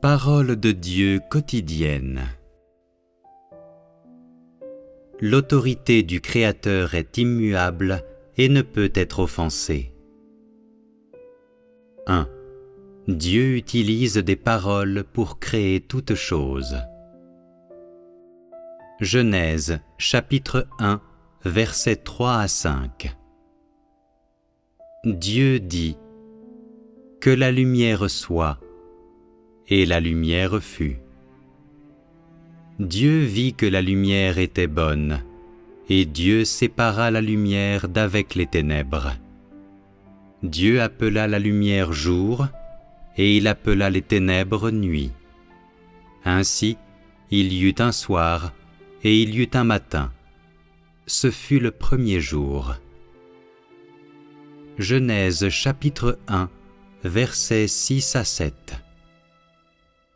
Parole de Dieu quotidienne. L'autorité du Créateur est immuable et ne peut être offensée. 1. Dieu utilise des paroles pour créer toutes choses. Genèse, chapitre 1, versets 3 à 5. Dieu dit : « Que la lumière soit », et la lumière fut. Dieu vit que la lumière était bonne, et Dieu sépara la lumière d'avec les ténèbres. Dieu appela la lumière jour, et il appela les ténèbres nuit. Ainsi, il y eut un soir, et il y eut un matin. Ce fut le premier jour. Genèse chapitre 1, versets 6 à 7.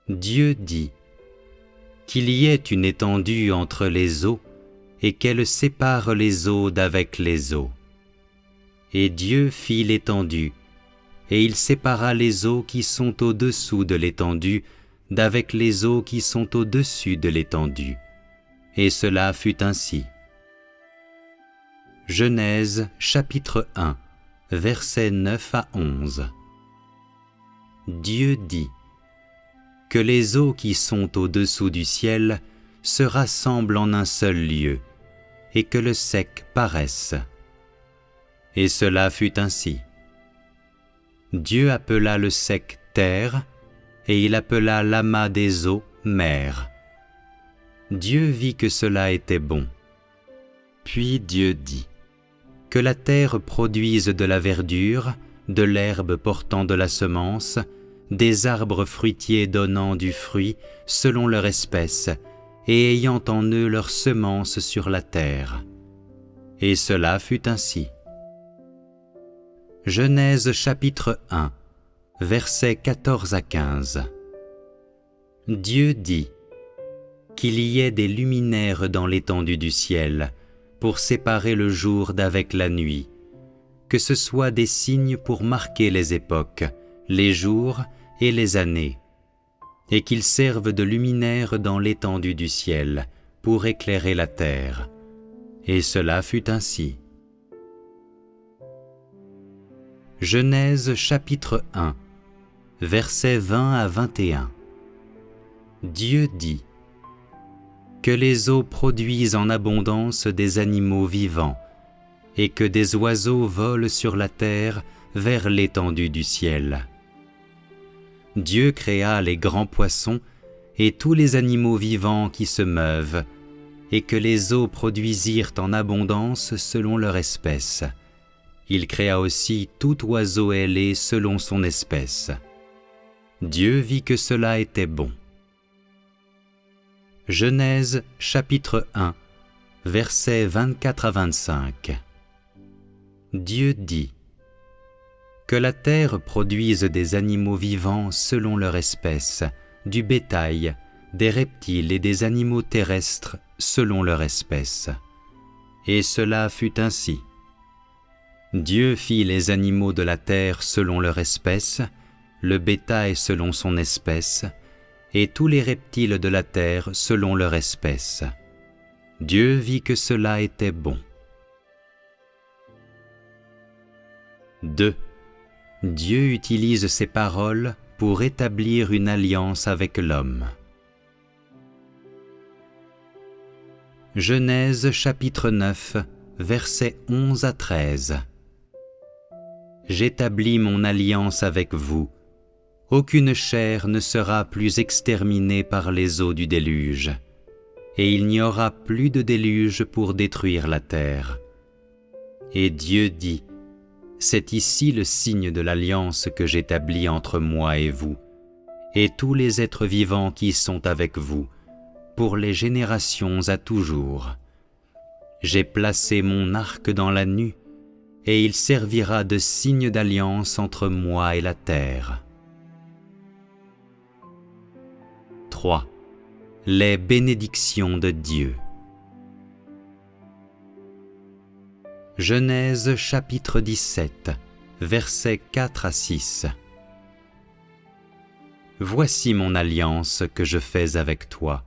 Dieu dit : « Qu'il y ait une étendue entre les eaux, et qu'elle sépare les eaux d'avec les eaux. Et Dieu fit l'étendue, et il sépara les eaux qui sont au-dessous de l'étendue d'avec les eaux qui sont au-dessus de l'étendue. Et cela fut ainsi. » Genèse chapitre 1, versets 9 à 11. Dieu dit : « Que les eaux qui sont au-dessous du ciel se rassemblent en un seul lieu, et que le sec paraisse. » Et cela fut ainsi. Dieu appela le sec terre, et il appela l'amas des eaux mer. Dieu vit que cela était bon. Puis Dieu dit : « Que la terre produise de la verdure, de l'herbe portant de la semence, des arbres fruitiers donnant du fruit selon leur espèce, et ayant en eux leur semence sur la terre. » Et cela fut ainsi. Genèse chapitre 1, versets 14 à 15. Dieu dit : « Qu'il y ait des luminaires dans l'étendue du ciel, pour séparer le jour d'avec la nuit, que ce soit des signes pour marquer les époques, les jours et les années, et qu'ils servent de luminaires dans l'étendue du ciel, pour éclairer la terre. » Et cela fut ainsi. Genèse chapitre 1, versets 20 à 21. Dieu dit : « Que les eaux produisent en abondance des animaux vivants, et que des oiseaux volent sur la terre vers l'étendue du ciel. » Dieu créa les grands poissons et tous les animaux vivants qui se meuvent, et que les eaux produisirent en abondance selon leur espèce. Il créa aussi tout oiseau ailé selon son espèce. Dieu vit que cela était bon. Genèse chapitre 1, versets 24 à 25. Dieu dit : « Que la terre produise des animaux vivants selon leur espèce, du bétail, des reptiles et des animaux terrestres selon leur espèce. » Et cela fut ainsi. Dieu fit les animaux de la terre selon leur espèce, le bétail selon son espèce, et tous les reptiles de la terre selon leur espèce. Dieu vit que cela était bon. 2. Dieu utilise ses paroles pour établir une alliance avec l'homme. Genèse chapitre 9, versets 11 à 13. J'établis mon alliance avec vous. Aucune chair ne sera plus exterminée par les eaux du déluge, et il n'y aura plus de déluge pour détruire la terre. Et Dieu dit : c'est ici le signe de l'alliance que j'établis entre moi et vous, et tous les êtres vivants qui sont avec vous, pour les générations à toujours. J'ai placé mon arc dans la nue, et il servira de signe d'alliance entre moi et la terre. 3. Les bénédictions de Dieu. Genèse chapitre 17, versets 4 à 6. Voici mon alliance que je fais avec toi.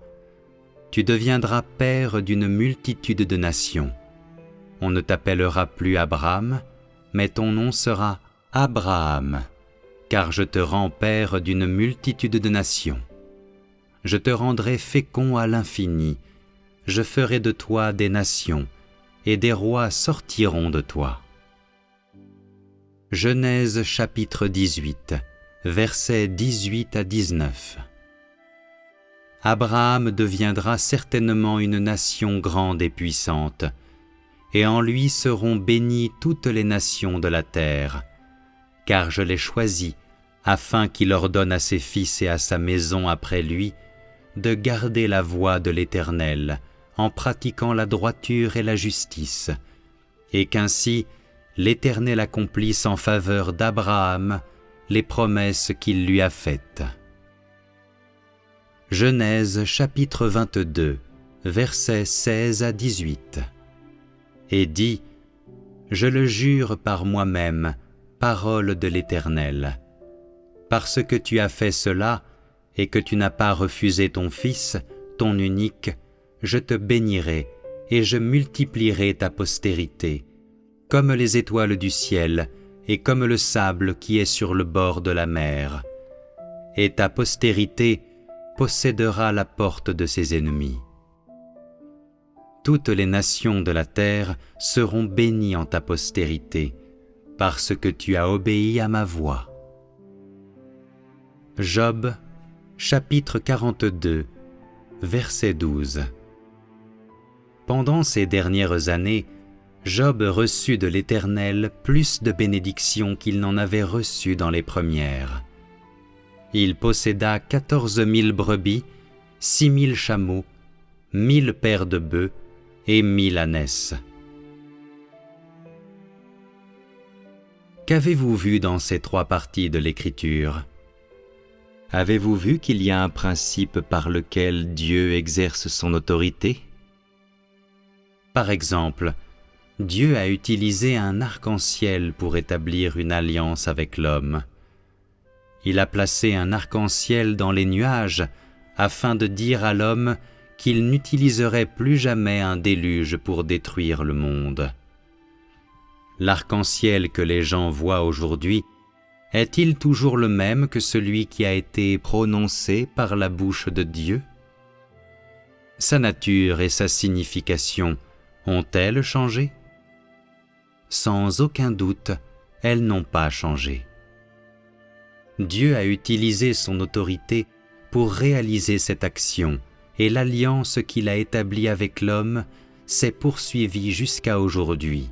Tu deviendras père d'une multitude de nations. On ne t'appellera plus Abraham, mais ton nom sera Abraham, car je te rends père d'une multitude de nations. Je te rendrai fécond à l'infini, je ferai de toi des nations, et des rois sortiront de toi. Genèse chapitre 18, versets 18 à 19. Abraham deviendra certainement une nation grande et puissante, et en lui seront bénies toutes les nations de la terre, car je l'ai choisi afin qu'il ordonne à ses fils et à sa maison après lui de garder la voie de l'Éternel en pratiquant la droiture et la justice, et qu'ainsi l'Éternel accomplisse en faveur d'Abraham les promesses qu'il lui a faites. Genèse chapitre 22, versets 16 à 18. Et dit, « Je le jure par moi-même, parole de l'Éternel, parce que tu as fait cela et que tu n'as pas refusé ton fils, ton unique, je te bénirai et je multiplierai ta postérité, comme les étoiles du ciel et comme le sable qui est sur le bord de la mer. Et ta postérité possédera la porte de ses ennemis. Toutes les nations de la terre seront bénies en ta postérité, parce que tu as obéi à ma voix. » Job, chapitre 42, verset 12. Pendant ces dernières années, Job reçut de l'Éternel plus de bénédictions qu'il n'en avait reçues dans les premières. Il posséda 14 000 brebis, 6 000 chameaux, 1 000 paires de bœufs et 1 000 ânesses. Qu'avez-vous vu dans ces trois parties de l'Écriture ? Avez-vous vu qu'il y a un principe par lequel Dieu exerce son autorité ? Par exemple, Dieu a utilisé un arc-en-ciel pour établir une alliance avec l'homme. Il a placé un arc-en-ciel dans les nuages afin de dire à l'homme qu'il n'utiliserait plus jamais un déluge pour détruire le monde. L'arc-en-ciel que les gens voient aujourd'hui est-il toujours le même que celui qui a été prononcé par la bouche de Dieu ? Sa nature et sa signification ont-elles changé ? Sans aucun doute, elles n'ont pas changé. Dieu a utilisé son autorité pour réaliser cette action, et l'alliance qu'il a établie avec l'homme s'est poursuivie jusqu'à aujourd'hui.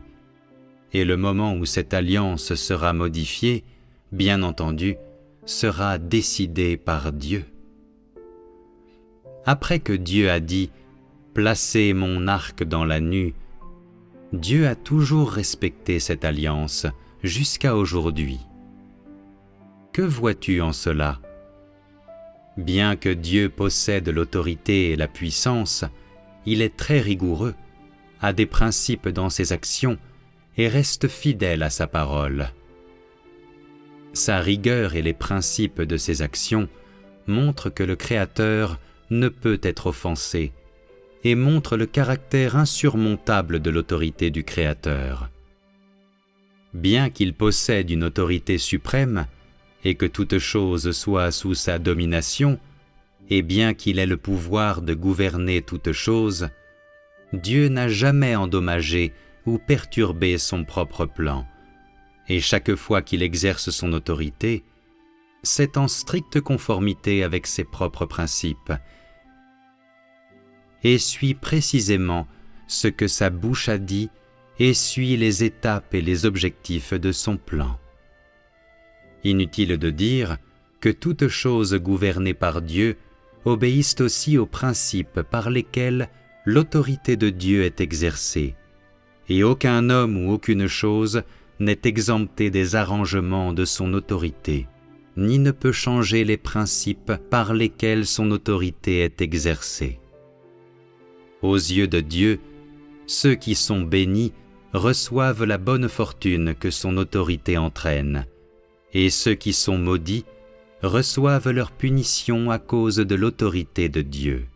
Et le moment où cette alliance sera modifiée, bien entendu, sera décidé par Dieu. Après que Dieu a dit « Placez mon arc dans la nue », Dieu a toujours respecté cette alliance jusqu'à aujourd'hui. Que vois-tu en cela ? Bien que Dieu possède l'autorité et la puissance, il est très rigoureux, a des principes dans ses actions et reste fidèle à sa parole. Sa rigueur et les principes de ses actions montrent que le Créateur ne peut être offensé et montrent le caractère insurmontable de l'autorité du Créateur. Bien qu'il possède une autorité suprême et que toute chose soit sous sa domination, et bien qu'il ait le pouvoir de gouverner toute chose, Dieu n'a jamais endommagé ou perturbé son propre plan, et chaque fois qu'il exerce son autorité, c'est en stricte conformité avec ses propres principes, et suit précisément ce que sa bouche a dit et suit les étapes et les objectifs de son plan. Inutile de dire que toutes choses gouvernées par Dieu obéissent aussi aux principes par lesquels l'autorité de Dieu est exercée, et aucun homme ou aucune chose n'est exempté des arrangements de son autorité, ni ne peut changer les principes par lesquels son autorité est exercée. Aux yeux de Dieu, ceux qui sont bénis reçoivent la bonne fortune que son autorité entraîne, et ceux qui sont maudits reçoivent leur punition à cause de l'autorité de Dieu.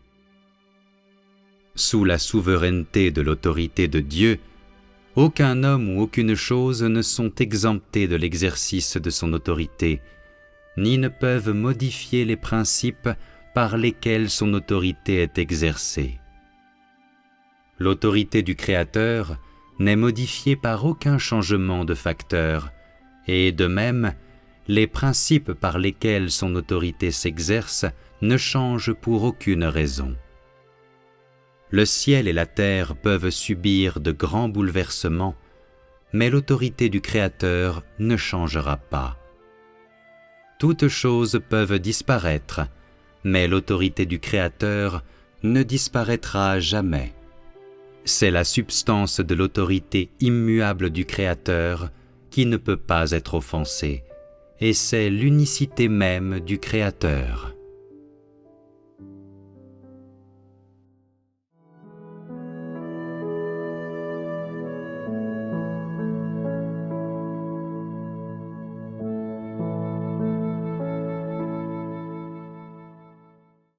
Sous la souveraineté de l'autorité de Dieu, aucun homme ou aucune chose ne sont exemptés de l'exercice de son autorité, ni ne peuvent modifier les principes par lesquels son autorité est exercée. L'autorité du Créateur n'est modifiée par aucun changement de facteur, et de même, les principes par lesquels son autorité s'exerce ne changent pour aucune raison. Le ciel et la terre peuvent subir de grands bouleversements, mais l'autorité du Créateur ne changera pas. Toutes choses peuvent disparaître, mais l'autorité du Créateur ne disparaîtra jamais. C'est la substance de l'autorité immuable du Créateur qui ne peut pas être offensée, et c'est l'unicité même du Créateur.